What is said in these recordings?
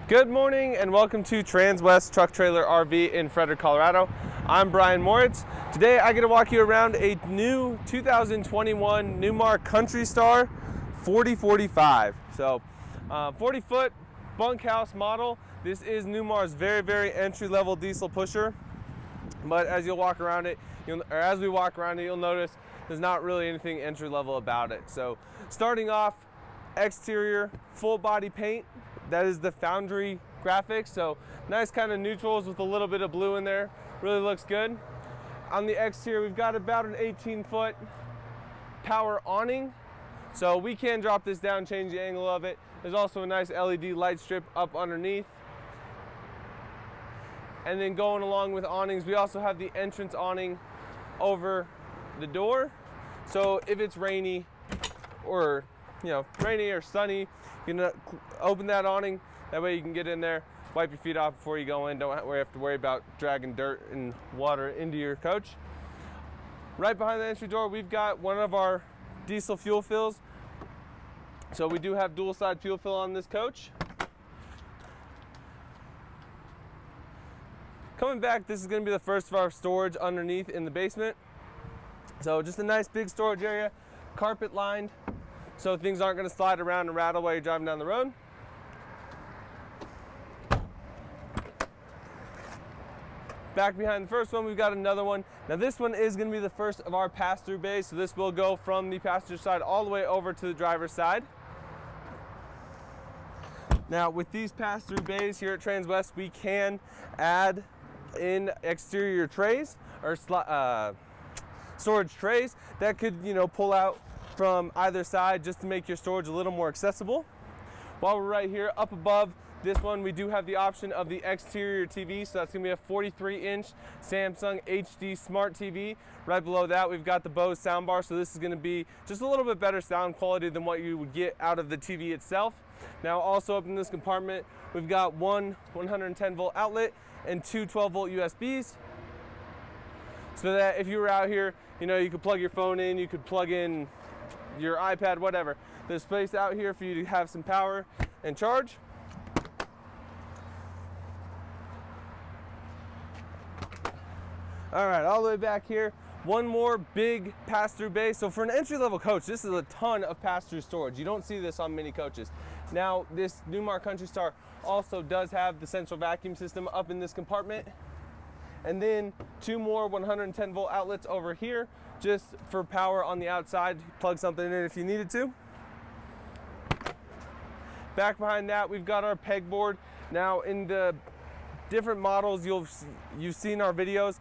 Good morning and welcome to Transwest Truck Trailer RV in Frederick, Colorado. I'm Brian Moritz. Today I get to walk you around a new 2021 Newmar Kountry 4045. So 40-foot bunkhouse model. This is Newmar's very entry-level diesel pusher. But as you'll walk around it, as we walk around it, you'll notice there's not really anything entry-level about it. So starting off, exterior full body paint. That is the Foundry graphics, so nice kind of neutrals with a little bit of blue in there. Really looks good. On the exterior, we've got about an 18-foot power awning, so we can drop this down, change the angle of it. There's also a nice LED light strip up underneath. And then going along with awnings, we also have the entrance awning over the door. So if it's rainy or rainy or sunny, you can open that awning. That way you can get in there, wipe your feet off before you go in. Don't have to worry about dragging dirt and water into your coach. Right behind the entry door, we've got one of our diesel fuel fills. So we do have dual side fuel fill on this coach. Coming back, this is going to be the first of our storage underneath in the basement. So just a nice big storage area, carpet lined, so things aren't going to slide around and rattle while you're driving down the road. Back behind the first one, we've got another one. Now this one is going to be the first of our pass-through bays, so this will go from the passenger side all the way over to the driver's side. Now with these pass-through bays here at Transwest, we can add in exterior trays or storage trays that could pull out from either side just to make your storage a little more accessible. While we're right here up above this one, we do have the option of the exterior TV, so that's going to be a 43-inch Samsung HD Smart TV. Right below that, we've got the Bose soundbar, so this is going to be just a little bit better sound quality than what you would get out of the TV itself. Now also up in this compartment, we've got one 110-volt outlet and two 12-volt USBs, so that if you were out here, you could plug your phone in, you could plug in your iPad, whatever. There's space out here for you to have some power and charge. All right, all the way back here, one more big pass-through bay. So for an entry-level coach, this is a ton of pass-through storage. You don't see this on many coaches. Now, this Newmar Kountry Star also does have the central vacuum system up in this compartment. And then two more 110-volt outlets over here, just for power on the outside. Plug something in if you needed to. Back behind that, we've got our pegboard. Now, in the different models you've seen our videos,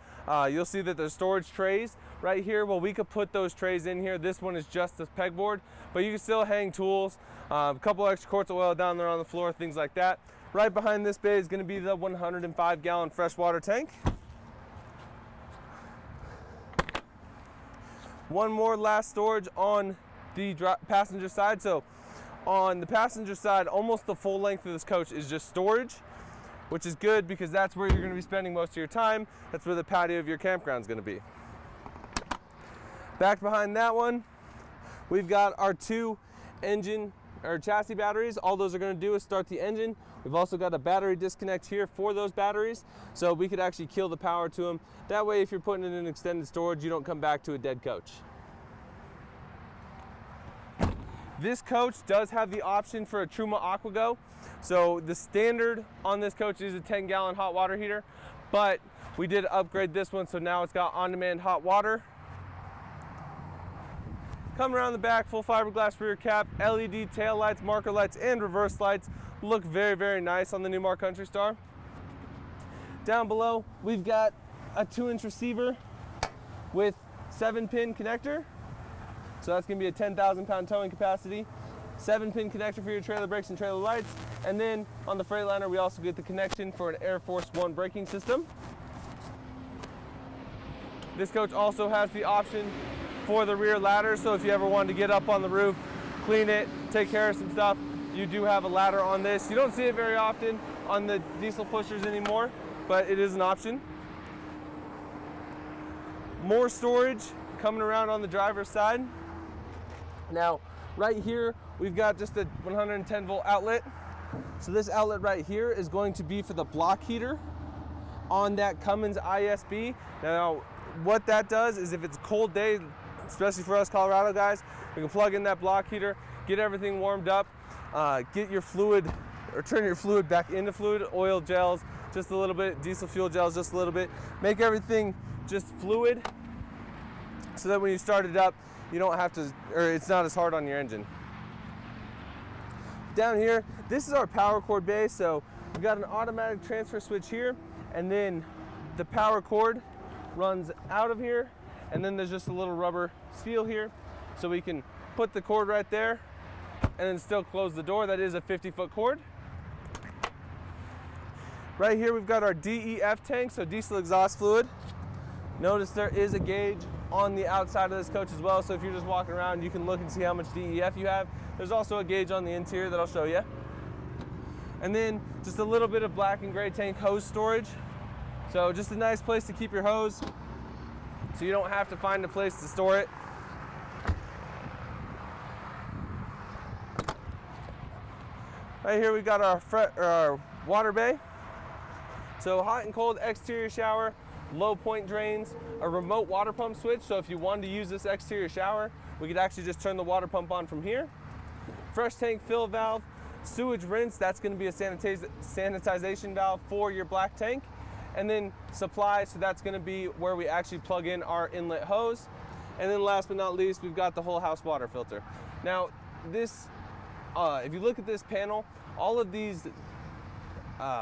you'll see that there's storage trays right here. Well, we could put those trays in here. This one is just a pegboard, but you can still hang tools, a couple extra quarts of oil down there on the floor, things like that. Right behind this bay is going to be the 105-gallon freshwater tank. One more last storage on the passenger side. So on the passenger side, almost the full length of this coach is just storage, which is good because that's where you're going to be spending most of your time. That's where the patio of your campground is going to be. Back behind that one, we've got our two engine or chassis batteries. All those are going to do is start the engine. We've also got a battery disconnect here for those batteries, so we could actually kill the power to them. That way, if you're putting it in extended storage, you don't come back to a dead coach. This coach does have the option for a Truma AquaGo. So the standard on this coach is a 10-gallon hot water heater, but we did upgrade this one, so now it's got on-demand hot water. Coming around the back, full fiberglass rear cap, LED tail lights, marker lights, and reverse lights. Look very nice on the Newmar Kountry Star. Down below, we've got a 2-inch receiver with 7-pin connector. So that's going to be a 10,000-pound towing capacity. 7-pin connector for your trailer brakes and trailer lights. And then on the Freightliner, we also get the connection for an Air Force One braking system. This coach also has the option for the rear ladder. So if you ever wanted to get up on the roof, clean it, take care of some stuff, you do have a ladder on this. You don't see it very often on the diesel pushers anymore, but it is an option. More storage coming around on the driver's side. Now, right here, we've got just a 110-volt outlet. So this outlet right here is going to be for the block heater on that Cummins ISB. Now, what that does is if it's a cold day, especially for us Colorado guys, we can plug in that block heater, get everything warmed up, get your fluid, or turn your fluid back into fluid, oil gels just a little bit, diesel fuel gels just a little bit, make everything just fluid so that when you start it up, you don't have to, or it's not as hard on your engine. Down here, this is our power cord bay, so we've got an automatic transfer switch here, and then the power cord runs out of here, and then there's just a little rubber seal here, so we can put the cord right there and then still close the door. That is a 50-foot cord. Right here we've got our DEF tank, so diesel exhaust fluid. Notice there is a gauge on the outside of this coach as well, so if you're just walking around, you can look and see how much DEF you have. There's also a gauge on the interior that I'll show you. And then just a little bit of black and gray tank hose storage. So just a nice place to keep your hose so you don't have to find a place to store it. Right here we got our water bay. So hot and cold exterior shower, low point drains, a remote water pump switch. So if you wanted to use this exterior shower, we could actually just turn the water pump on from here. Fresh tank fill valve, sewage rinse, that's going to be a sanitization valve for your black tank. And then supply, so that's going to be where we actually plug in our inlet hose. And then last but not least, we've got the whole house water filter. Now this, if you look at this panel, all of these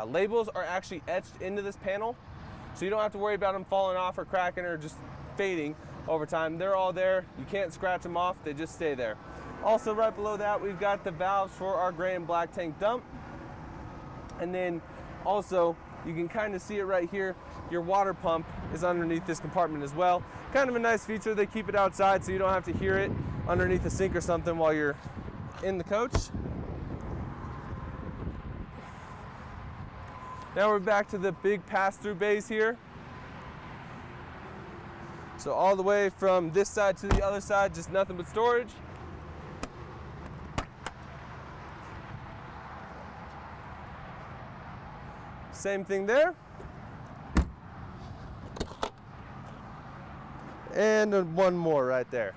labels are actually etched into this panel, so you don't have to worry about them falling off or cracking or just fading over time. They're all there. You can't scratch them off. They just stay there. Also right below that, we've got the valves for our gray and black tank dump. And then also, you can kind of see it right here, your water pump is underneath this compartment as well. Kind of a nice feature. They keep it outside so you don't have to hear it underneath the sink or something while you're in the coach. Now we're back to the big pass-through bays here. So all the way from this side to the other side, just nothing but storage. Same thing there. And one more right there.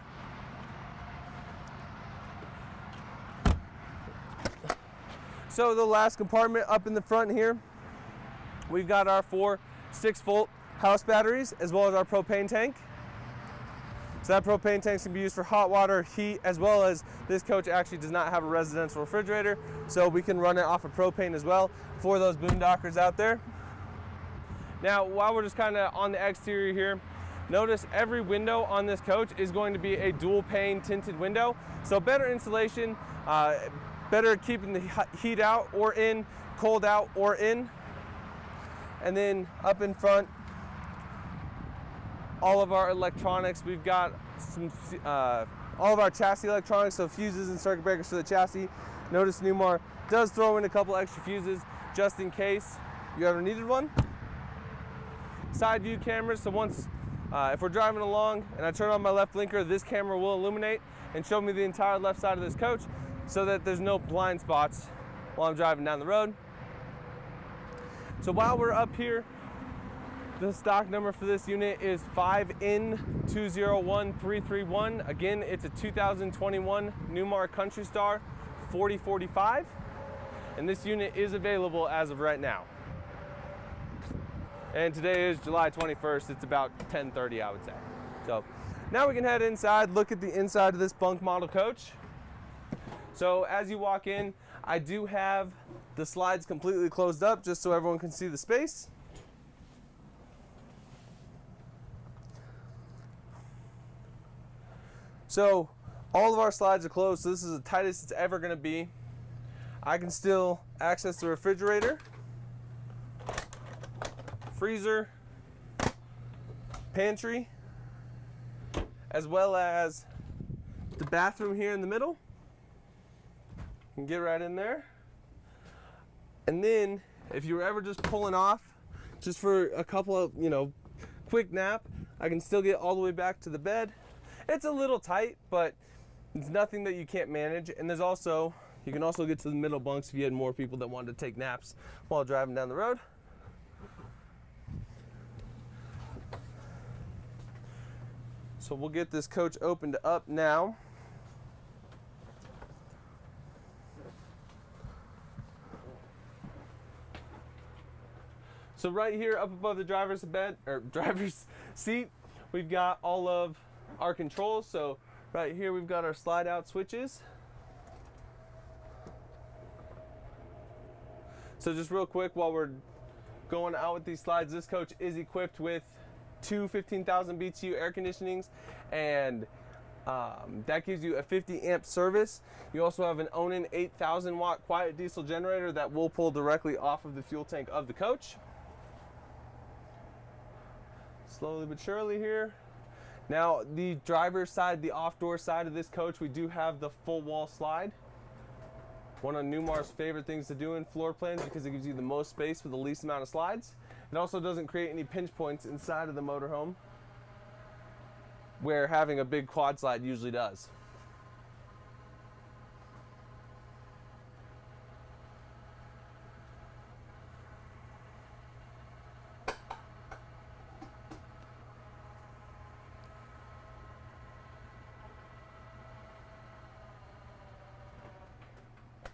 So the last compartment up in the front here, we've got our 4 6-volt house batteries as well as our propane tank. So that propane tank can be used for hot water, heat, as well as this coach actually does not have a residential refrigerator, so we can run it off of propane as well for those boondockers out there. Now, while we're just kind of on the exterior here, notice every window on this coach is going to be a dual pane tinted window, so better insulation, better keeping the heat out or in, cold out or in. And then up in front, all of our electronics, we've got some all of our chassis electronics, so fuses and circuit breakers for the chassis. Notice Newmar does throw in a couple extra fuses just in case you ever needed one. Side view cameras, so once if we're driving along and I turn on my left blinker, this camera will illuminate and show me the entire left side of this coach so that there's no blind spots while I'm driving down the road. So while we're up here, the stock number for this unit is 5N201331. Again, it's a 2021 Newmar Kountry 4045, and this unit is available as of right now. And today is July 21st. It's about 10:30, I would say. So now we can head inside, look at the inside of this bunk model coach. So as you walk in, I do have the slides completely closed up just so everyone can see the space. So all of our slides are closed, so this is the tightest it's ever going to be. I can still access the refrigerator, freezer, pantry, as well as the bathroom here in the middle. You can get right in there. And then if you were ever just pulling off just for a couple of, quick nap, I can still get all the way back to the bed. It's a little tight, but it's nothing that you can't manage. And there's also You can also get to the middle bunks if you had more people that wanted to take naps while driving down the road. So we'll get this coach opened up now. So right here up above the driver's seat, we've got all of our controls. So right here we've got our slide out switches. So just real quick while we're going out with these slides, this coach is equipped with two 15,000 BTU air conditionings, and that gives you a 50 amp service. You also have an Onan 8,000 watt quiet diesel generator that will pull directly off of the fuel tank of the coach. Slowly but surely here. Now the driver's side, the off-door side of this coach, we do have the full wall slide. One of Newmar's favorite things to do in floor plans because it gives you the most space with the least amount of slides. It also doesn't create any pinch points inside of the motorhome where having a big quad slide usually does.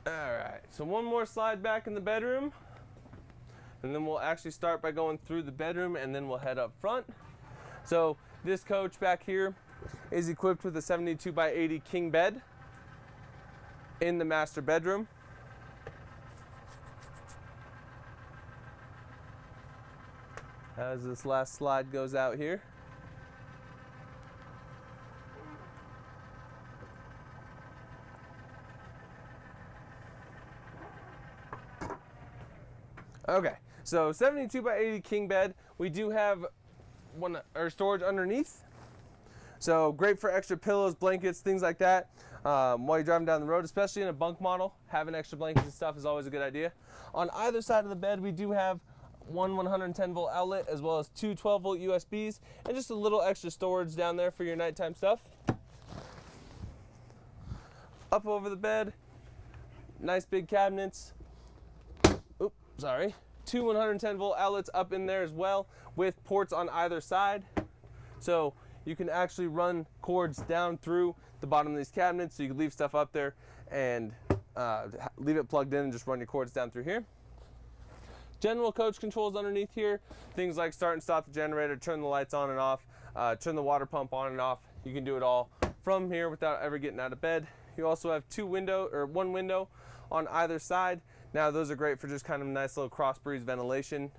Alright, so one more slide back in the bedroom, and then we'll actually start by going through the bedroom and then we'll head up front. So this coach back here is equipped with a 72 by 80 king bed in the master bedroom. As this last slide goes out here. Okay, so 72 by 80 king bed. We do have storage underneath. So great for extra pillows, blankets, things like that. While you're driving down the road, especially in a bunk model, having extra blankets and stuff is always a good idea. On either side of the bed, we do have one 110 volt outlet as well as two 12 volt USBs and just a little extra storage down there for your nighttime stuff. Up over the bed, nice big cabinets. Oops, sorry. Two 110 volt outlets up in there as well with ports on either side. So you can actually run cords down through the bottom of these cabinets, so you can leave stuff up there and leave it plugged in and just run your cords down through here. General coach controls underneath here, things like start and stop the generator, turn the lights on and off, turn the water pump on and off. You can do it all from here without ever getting out of bed. You also have one window on either side. Now those are great for just kind of a nice little cross breeze ventilation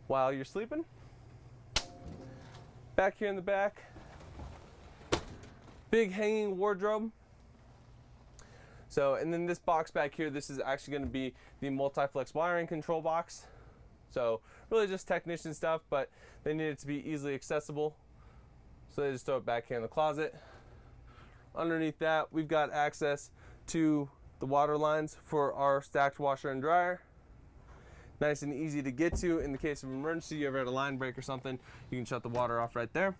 while you're sleeping. Back here in the back, big hanging wardrobe. So, and then this box back here, this is actually going to be the multi-flex wiring control box. So really just technician stuff, but they need it to be easily accessible. So they just throw it back here in the closet. Underneath that, we've got access to the water lines for our stacked washer and dryer. Nice and easy to get to. In the case of emergency, you ever had a line break or something, you can shut the water off right there.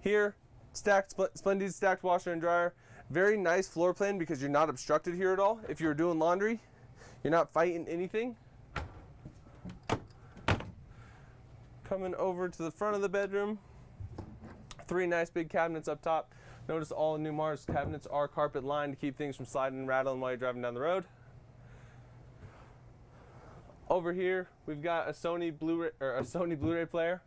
Here, Splendid stacked washer and dryer. Very nice floor plan because you're not obstructed here at all. If you're doing laundry, you're not fighting anything. Coming over to the front of the bedroom, three nice big cabinets up top. Notice all Newmar's cabinets are carpet lined to keep things from sliding and rattling while you're driving down the road. Over here, we've got a Sony Blu-ray player,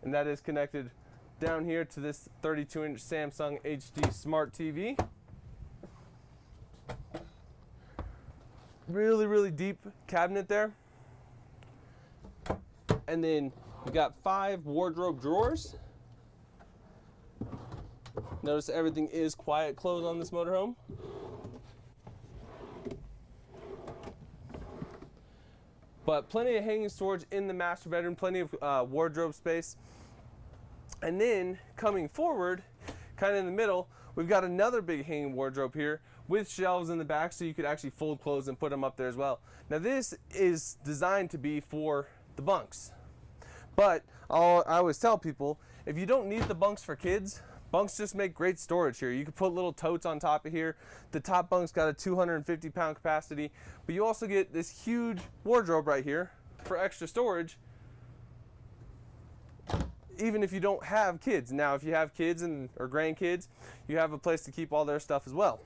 and that is connected down here to this 32-inch Samsung HD Smart TV. Really, really deep cabinet there. And then we've got 5 wardrobe drawers. Notice everything is quiet closed on this motorhome. But plenty of hanging storage in the master bedroom, plenty of wardrobe space. And then coming forward, kind of in the middle, we've got another big hanging wardrobe here with shelves in the back so you could actually fold clothes and put them up there as well. Now this is designed to be for the bunks. But I always tell people, if you don't need the bunks for kids, Bunks just make great storage here. You can put little totes on top of here. The top bunk's got a 250-pound capacity, but you also get this huge wardrobe right here for extra storage, even if you don't have kids. Now, if you have kids or grandkids, you have a place to keep all their stuff as well.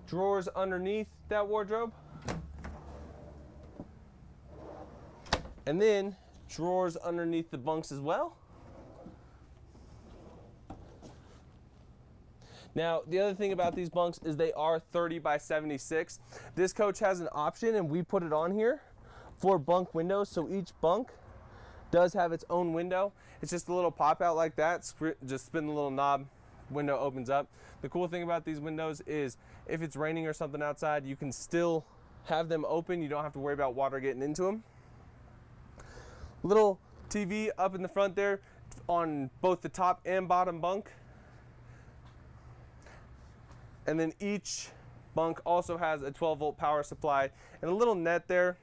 Drawers underneath that wardrobe. And then drawers underneath the bunks as well. Now, the other thing about these bunks is they are 30 by 76. This coach has an option, and we put it on here, for bunk windows. So each bunk does have its own window. It's just a little pop out like that. Just spin the little knob, window opens up. The cool thing about these windows is if it's raining or something outside, you can still have them open. You don't have to worry about water getting into them. Little TV up in the front there on both the top and bottom bunk. And then each bunk also has a 12-volt power supply and a little net there.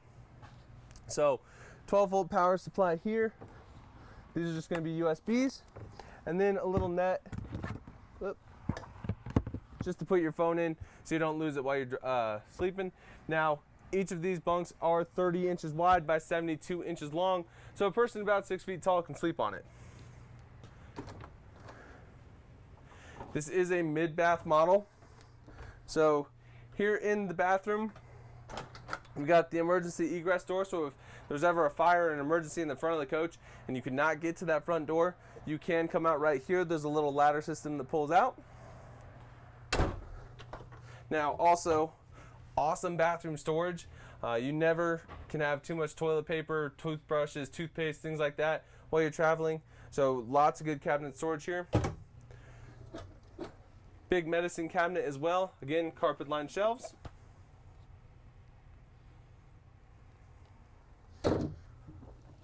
So 12-volt power supply here. These are just going to be USBs. And then a little net just to put your phone in so you don't lose it while you're sleeping. Now, each of these bunks are 30 inches wide by 72 inches long. So a person about 6 feet tall can sleep on it. This is a mid-bath model. So here in the bathroom, we got the emergency egress door. So if there's ever a fire or an emergency in the front of the coach and you cannot get to that front door, you can come out right here. There's a little ladder system that pulls out. Now also, awesome bathroom storage. You never can have too much toilet paper, toothbrushes, toothpaste, things like that while you're traveling. So lots of good cabinet storage here. Big medicine cabinet as well. Again, carpet lined shelves.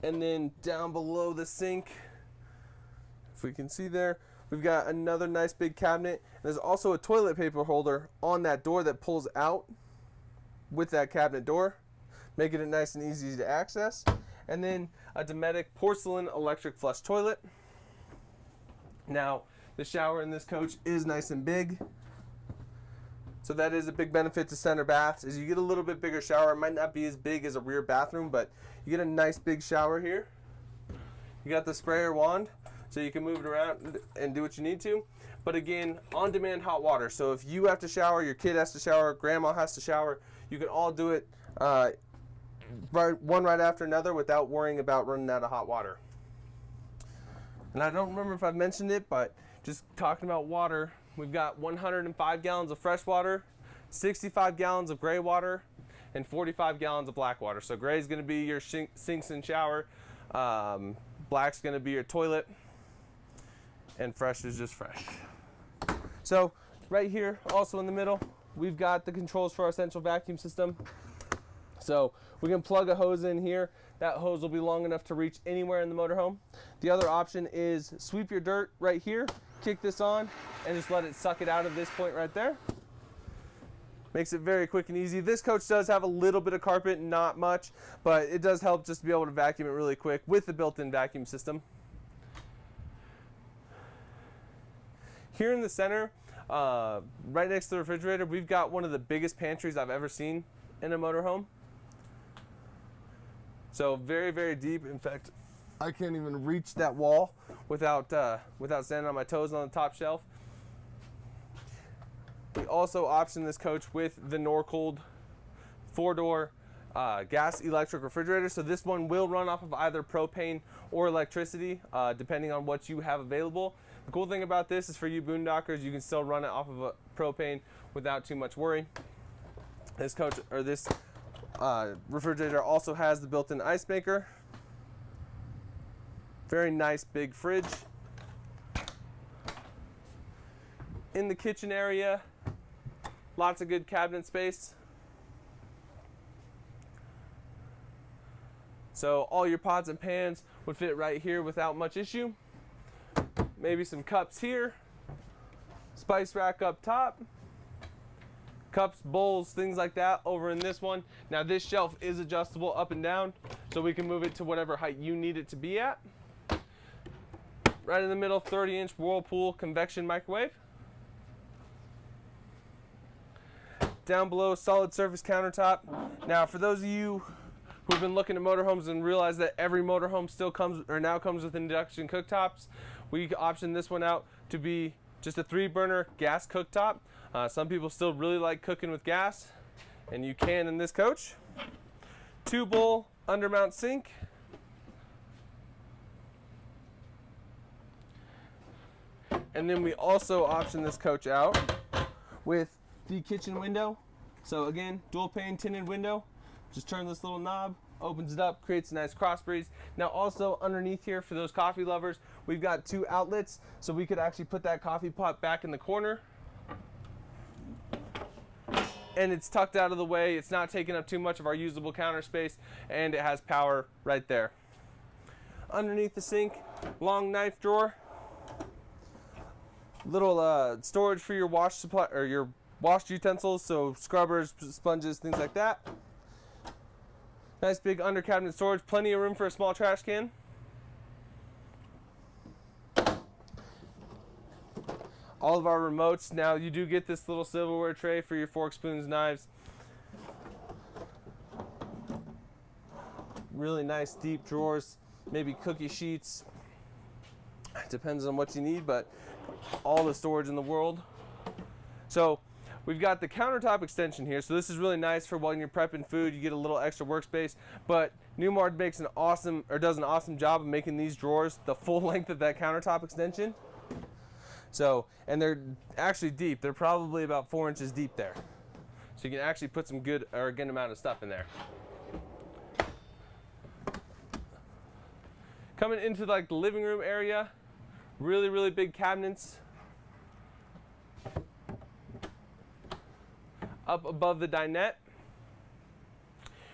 And then down below the sink, if we can see there, we've got another nice big cabinet. There's also a toilet paper holder on that door that pulls out with that cabinet door, making it nice and easy to access. And then a Dometic porcelain electric flush toilet. Now, the shower in this coach is nice and big. So that is a big benefit to center baths, is you get a little bit bigger shower. It might not be as big as a rear bathroom, but you get a nice big shower here. You got the sprayer wand, so you can move it around and do what you need to. But again, on-demand hot water. So if you have to shower, your kid has to shower, grandma has to shower, you can all do it one right after another without worrying about running out of hot water. And I don't remember if I've mentioned it, but just talking about water, we've got 105 gallons of fresh water, 65 gallons of gray water, and 45 gallons of black water. So gray is going to be your sinks and shower, black's going to be your toilet, and fresh is just fresh. So right here, also in the middle, we've got the controls for our central vacuum system. So we can plug a hose in here. That hose will be long enough to reach anywhere in the motorhome. The other option is sweep your dirt right here, kick this on, and just let it suck it out of this point right there. Makes it very quick and easy. This coach does have a little bit of carpet, not much, but it does help just to be able to vacuum it really quick with the built-in vacuum system. Here in the center, right next to the refrigerator, we've got one of the biggest pantries I've ever seen in a motorhome. So very, very deep. In fact, I can't even reach that wall without standing on my toes on the top shelf. We also option this coach with the Norcold 4-door gas electric refrigerator. So this one will run off of either propane or electricity, depending on what you have available. The cool thing about this is for you boondockers, you can still run it off of a propane without too much worry. This coach, or this refrigerator, also has the built-in ice maker. Very nice big fridge. In the kitchen area, lots of good cabinet space. So all your pots and pans would fit right here without much issue. Maybe some cups here. Spice rack up top. Cups, bowls, things like that over in this one. Now this shelf is adjustable up and down, so we can move it to whatever height you need it to be at. right in the middle, 30-inch Whirlpool convection microwave. Down below, solid surface countertop. Now, for those of you who've been looking at motorhomes and realize that every motorhome still comes, or now comes with induction cooktops, we option this one out to be just a 3-burner gas cooktop. Some people still really like cooking with gas, and you can in this coach. 2-bowl undermount sink. And then we also option this coach out with the kitchen window. So again, dual pane tinted window. Just turn this little knob, opens it up, creates a nice cross breeze. Now also underneath here, for those coffee lovers, we've got 2 outlets, so we could actually put that coffee pot back in the corner. And it's tucked out of the way. It's not taking up too much of our usable counter space, and it has power right there. Underneath the sink, long knife drawer. Little storage for your wash supply, or your wash utensils, so scrubbers, sponges, things like that. Nice big under cabinet storage, plenty of room for a small trash can. All of our remotes. Now you do get this little silverware tray for your forks, spoons, knives. Really nice deep drawers, maybe cookie sheets. Depends on what you need, but all the storage in the world. So we've got the countertop extension here. So this is really nice for when you're prepping food, you get a little extra workspace. But Newmar makes an awesome, or does an awesome job of making these drawers the full length of that countertop extension. So, and they're actually deep. They're probably about 4 inches deep there. So you can actually put some good, or a good amount of stuff in there. Coming into like the living room area, really, really big cabinets. Up above the dinette.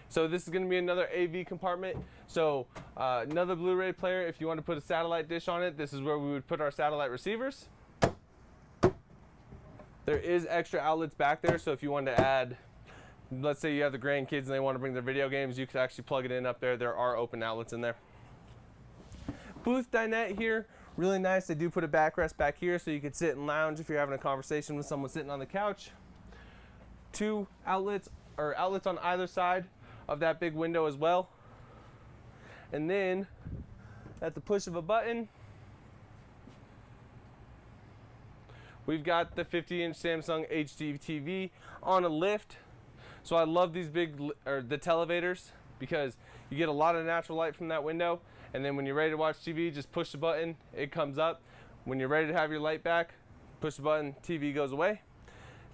So this is going to be another AV compartment. So another Blu-ray player. If you want to put a satellite dish on it, this is where we would put our satellite receivers. There is extra outlets back there, so if you wanted to add, let's say you have the grandkids and they want to bring their video games, you could actually plug it in up there. There are open outlets in there. Booth dinette here, really nice. They do put a backrest back here so you could sit and lounge if you're having a conversation with someone sitting on the couch. 2 outlets, or outlets on either side of that big window as well. And then at the push of a button, we've got the 50-inch Samsung HD TV on a lift. So I love these big, or the televators, because you get a lot of natural light from that window. And then when you're ready to watch TV, just push the button, it comes up. When you're ready to have your light back, push the button, TV goes away.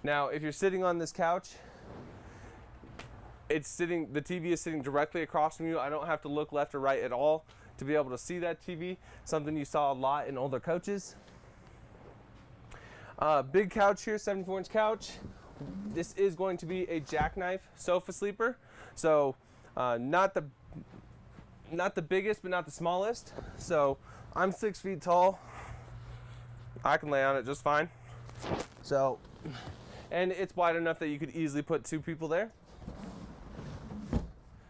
Now, if you're sitting on this couch, the TV is sitting directly across from you. I don't have to look left or right at all to be able to see that TV, something you saw a lot in older coaches. Big couch here, 74-inch couch. This is going to be a jackknife sofa sleeper. So not the biggest, but not the smallest. So I'm 6 feet tall. I can lay on it just fine. So, and it's wide enough that you could easily put 2 people there.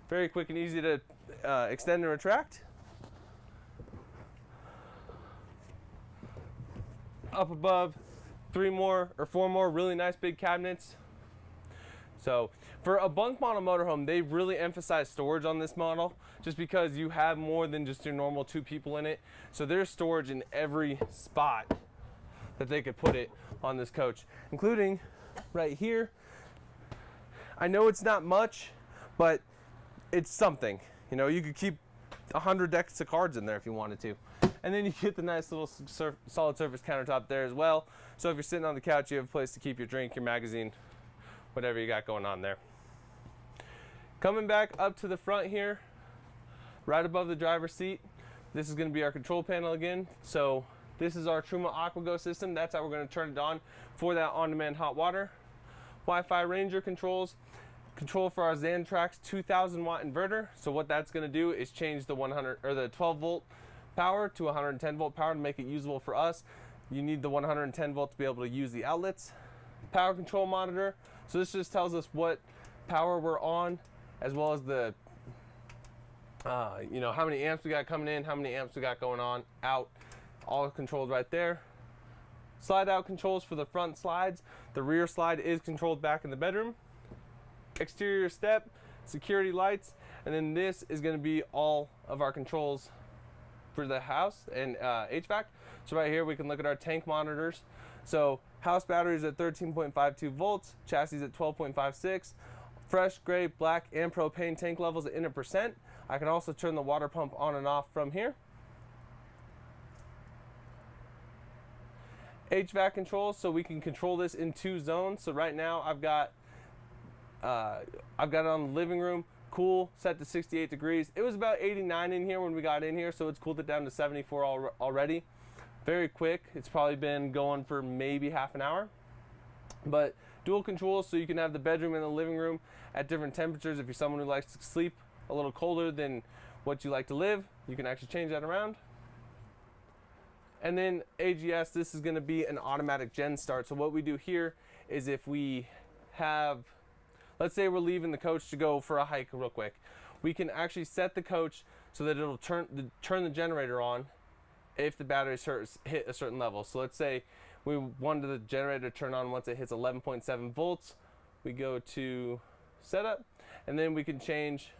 Very quick and easy to extend and retract. Up above, 4 more really nice big cabinets. So for a bunk model motorhome, they really emphasize storage on this model, just because you have more than just your normal 2 people in it. So there's storage in every spot that they could put it on this coach, including right here. I know it's not much, but it's something. You know, you could keep 100 decks of cards in there if you wanted to. And then you get the nice little solid surface countertop there as well. So if you're sitting on the couch, you have a place to keep your drink, your magazine, whatever you got going on there. Coming back up to the front here, right above the driver's seat, this is going to be our control panel again. So this is our Truma AquaGo system. That's how we're going to turn it on for that on-demand hot water. Wi-Fi Ranger controls. Control for our Xantrax 2000 watt inverter. So what that's going to do is change the 12 volt power to 110 volt power to make it usable for us. You need the 110 volt to be able to use the outlets. Power control monitor. So this just tells us what power we're on, as well as the how many amps we got coming in, how many amps we got going on out. all controlled right there. Slide out controls for the front slides. The rear slide is controlled back in the bedroom. Exterior step, security lights, and then this is going to be all of our controls for the house and HVAC. So right here we can look at our tank monitors. So house batteries at 13.52 volts, chassis at 12.56, fresh, gray, black, and propane tank levels in a percent. I can also turn the water pump on and off from here. HVAC controls, so we can control this in 2 zones. So right now I've got it on the living room, cool, set to 68 degrees. It was about 89 in here when we got in here, so it's cooled it down to 74 already. Very quick. It's probably been going for maybe half an hour. But dual controls, so you can have the bedroom and the living room at different temperatures. If you're someone who likes to sleep a little colder than what you like to live, you can actually change that around. And then AGS, this is going to be an automatic gen start. So what we do here is if we have, let's say we're leaving the coach to go for a hike real quick, we can actually set the coach so that it'll turn the generator on if the batteries hit a certain level. So let's say we wanted the generator to turn on once it hits 11.7 volts. We go to setup, and then we can change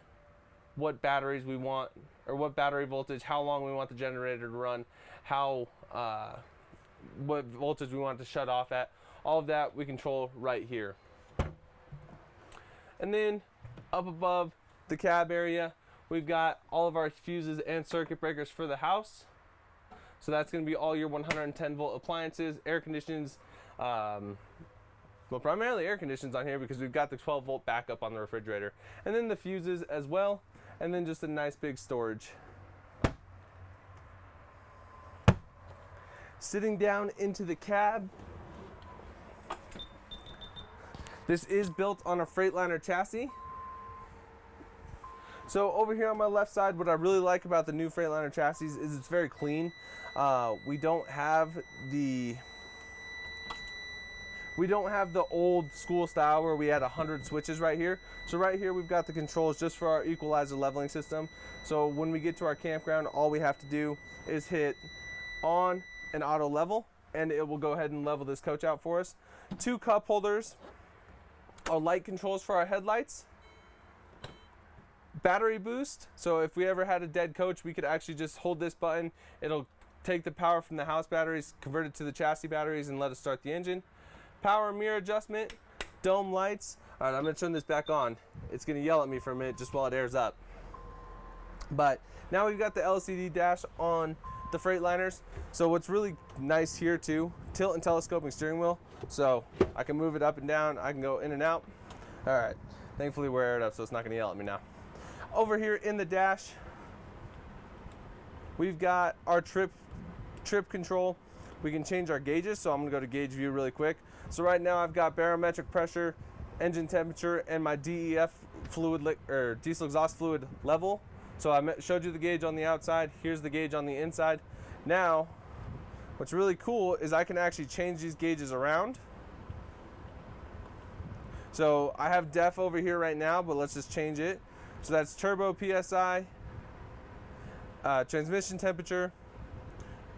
what batteries we want, or what battery voltage, how long we want the generator to run, what voltage we want it to shut off at. All of that we control right here. And then up above the cab area, we've got all of our fuses and circuit breakers for the house. So that's going to be all your 110 volt appliances, air conditions, well, primarily air conditions on here because we've got the 12 volt backup on the refrigerator. And then the fuses as well, and then just a nice big storage. Sitting down into the cab, this is built on a Freightliner chassis. So over here on my left side, what I really like about the new Freightliner chassis is it's very clean. We don't have the old school style where we had 100 switches right here. So right here we've got the controls just for our equalizer leveling system. So when we get to our campground, all we have to do is hit on and auto level, and it will go ahead and level this coach out for us. 2 cup holders, our light controls for our headlights, battery boost. So if we ever had a dead coach, we could actually just hold this button. It'll take the power from the house batteries, convert it to the chassis batteries, and let us start the engine. Power mirror adjustment, dome lights. All right, I'm gonna turn this back on. It's gonna yell at me for a minute just while it airs up. But now we've got the LCD dash on the Freightliners. So what's really nice here too, tilt and telescoping steering wheel. So I can move it up and down, I can go in and out. All right, thankfully we're aired up so it's not gonna yell at me now. Over here in the dash, we've got our trip control. We can change our gauges, so I'm gonna go to gauge view really quick. So right now I've got barometric pressure, engine temperature, and my DEF fluid or diesel exhaust fluid level. So I showed you the gauge on the outside. Here's the gauge on the inside. Now, what's really cool is I can actually change these gauges around. So I have DEF over here right now, but let's just change it. So that's turbo PSI, transmission temperature,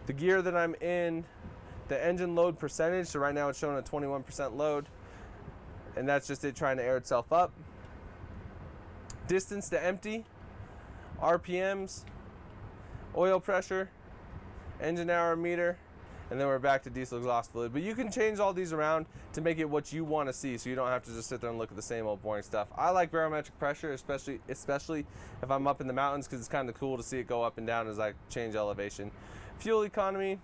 the gear that I'm in, the engine load percentage. So right now it's showing a 21% load, and that's just it trying to air itself up. Distance to empty, RPMs, oil pressure, engine hour meter, and then we're back to diesel exhaust fluid. But you can change all these around to make it what you want to see, so you don't have to just sit there and look at the same old boring stuff. I like barometric pressure, especially if I'm up in the mountains, because it's kind of cool to see it go up and down as I change elevation. Fuel economy,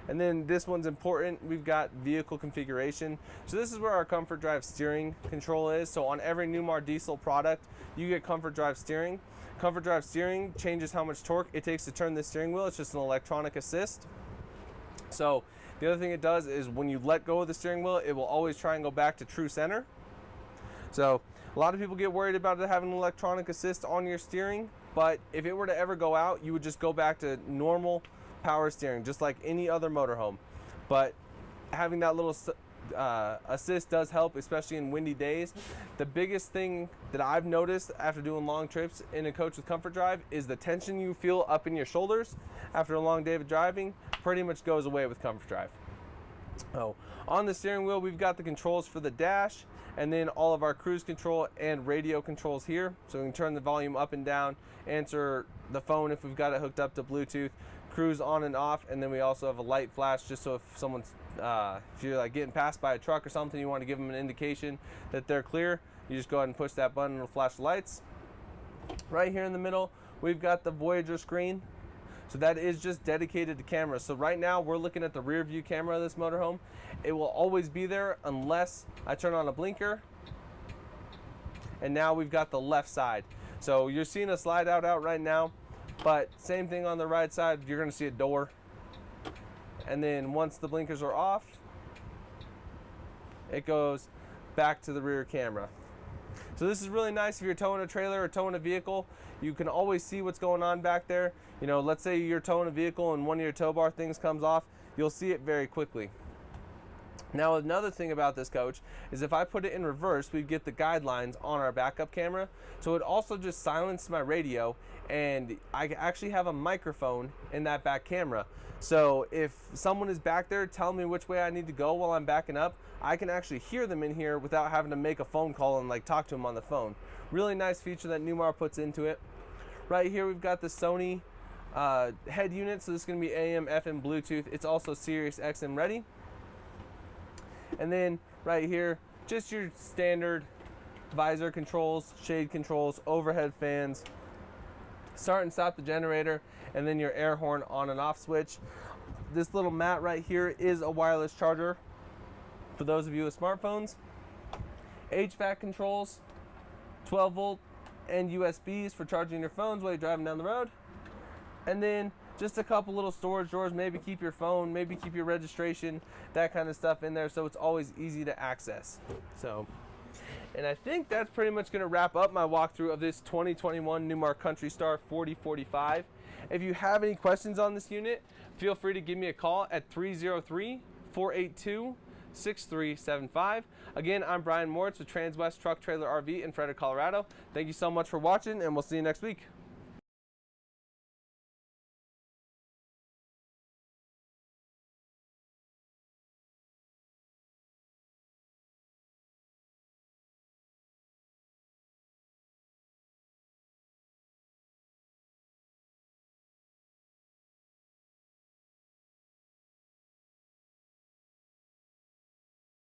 and then this one's important. We've got vehicle configuration. So this is where our comfort drive steering control is. So on every Newmar diesel product, you get comfort drive steering. Comfort drive steering changes how much torque it takes to turn the steering wheel. It's just an electronic assist. So the other thing it does is when you let go of the steering wheel, it will always try and go back to true center. So a lot of people get worried about it having an electronic assist on your steering, but if it were to ever go out, you would just go back to normal power steering, just like any other motorhome. But having that little assist does help, especially in windy days. The biggest thing that I've noticed after doing long trips in a coach with Comfort Drive is the tension you feel up in your shoulders after a long day of driving pretty much goes away with Comfort Drive. Oh, on the steering wheel, we've got the controls for the dash, and then all of our cruise control and radio controls here. So we can turn the volume up and down, answer the phone if we've got it hooked up to Bluetooth, cruise on and off, and then we also have a light flash just so if someone's, if you're like getting passed by a truck or something, you want to give them an indication that they're clear, you just go ahead and push that button and it'll flash the lights. Right here in the middle, we've got the Voyager screen. So that is just dedicated to cameras. So right now we're looking at the rear view camera of this motorhome. It will always be there unless I turn on a blinker. And now we've got the left side. So you're seeing a slide out right now, but same thing on the right side, you're gonna see a door. And then once the blinkers are off, it goes back to the rear camera. So this is really nice if you're towing a trailer or towing a vehicle. You can always see what's going on back there. You know, let's say you're towing a vehicle and one of your tow bar things comes off, you'll see it very quickly. Now another thing about this coach is if I put it in reverse, we get the guidelines on our backup camera. So it also just silenced my radio, and I actually have a microphone in that back camera. So if someone is back there telling me which way I need to go while I'm backing up, I can actually hear them in here without having to make a phone call and like talk to them on the phone. Really nice feature that Newmar puts into it. Right here we've got the Sony head unit, so this is going to be AM, FM, Bluetooth. It's also Sirius XM ready. And then right here, just your standard visor controls, shade controls, overhead fans, start and stop the generator, and then your air horn on and off switch. This little mat right here is a wireless charger for those of you with smartphones. HVAC controls, 12 volt and USBs for charging your phones while you're driving down the road. And then just a couple little storage drawers, maybe keep your phone, maybe keep your registration, that kind of stuff in there, so it's always easy to access. So, and I think that's pretty much going to wrap up my walkthrough of this 2021 Newmar Kountry Star 4045. If you have any questions on this unit, feel free to give me a call at 303-482-6375. Again, I'm Brian Moritz with Transwest Truck Trailer RV in Frederick, Colorado. Thank you so much for watching, and we'll see you next week.